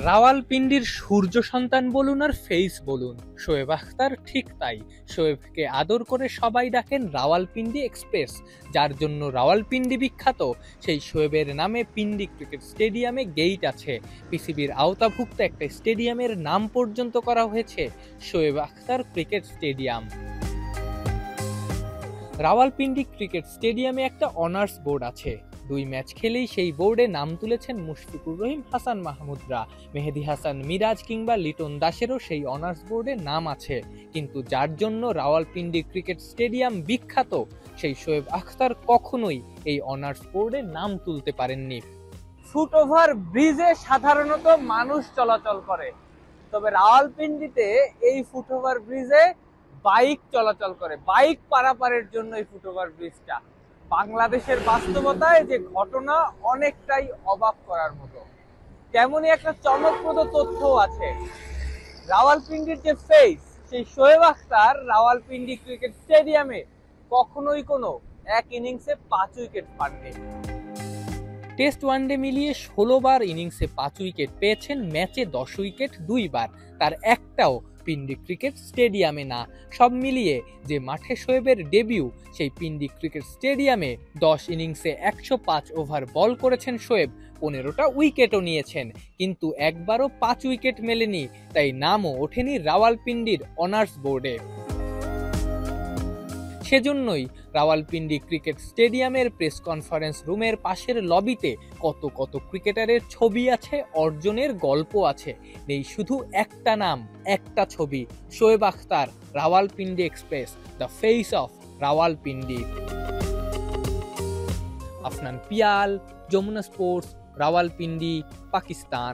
রাওয়ালপিন্ডির সূর্য সন্তান বলুন আর ফেইস বলুন, শোয়েব আখতার ঠিক তাই। শোয়েবকে আদর করে সবাই ডাকেন রাওয়ালপিন্ডি এক্সপ্রেস। যার জন্য রাওয়ালপিন্ডি বিখ্যাত, সেই শোয়েবের নামে পিন্ডি ক্রিকেট স্টেডিয়ামে গেইট আছে। পিসিবির আওতাভুক্ত একটা স্টেডিয়ামের নাম পর্যন্ত করা হয়েছে Shoaib Akhtar cricket stadium. Rawalpindi cricket স্টেডিয়ামে একটা অনার্স বোর্ড আছে। 2 ম্যাচ খেলেই সেই বোর্ডে নাম তুলেছেন মুশফিকুর রহিম, হাসান মাহমুদরা। মেহেদী হাসান মিরাজ কিংবা লিটন দাসেরও সেই অনার্স বোর্ডে নাম আছে। কিন্তু যার জন্য রাওয়ালপিন্ডি ক্রিকেট স্টেডিয়াম বিখ্যাত, সেই শোয়েব আখতার কখনোই এই অনার্স বোর্ডে নাম তুলতে পারেননি। ফুটওভার ব্রিজে সাধারণত মানুষ চলাচল করে, তবে রাওয়ালপিন্ডিতে এই ফুটওভার ব্রিজে বাইক চলাচল করে। বাইক পারাপারের জন্য এই ফুটওভার ব্রিজটা বাংলাদেশের বাস্তবতায় যে ঘটনা, অনেকটাই অবাক করার মতো। তেমনই একটা চমকপ্রদ তথ্য আছে। রাওয়ালপিন্ডির যে ফেস, সেই শোয়েব আখতার রাওয়ালপিন্ডি ক্রিকেট স্টেডিয়ামে কখনোই কোনো এক ইনিংসে 5 উইকেট পাননি। টেস্ট ওয়ানডে মিলিয়ে 16 বার ইনিংসে 5 উইকেট পেয়েছেন, ম্যাচে 10 উইকেট 2 বার। তার একটাও পিন্ডি ক্রিকেট স্টেডিয়ামে না। সব মিলিয়ে যে মাঠে শোয়েবের ডেবিউ, সেই পিন্ডি ক্রিকেট স্টেডিয়ামে 10 ইনিংসে 105 ওভার বল করেছেন শোয়েব, 15টা উইকেটও নিয়েছেন। কিন্তু একবারও 5 উইকেট মেলেনি, তাই নামও ওঠেনি রাওয়ালপিন্ডির অনার্স বোর্ডে। সেজন্যই রাওয়ালপিন্ডি ক্রিকেট স্টেডিয়ামের প্রেস কনফারেন্স রুমের পাশের লবিতে কত কত ক্রিকেটারের ছবি আছে, অর্জনের গল্প আছে। নেই শুধু একটা নাম, একটা ছবি, Shoaib Akhtar, Rawalpindi express, the face of Rawalpindi. Afnan Piyal, Jamuna sports, Rawalpindi, Pakistan.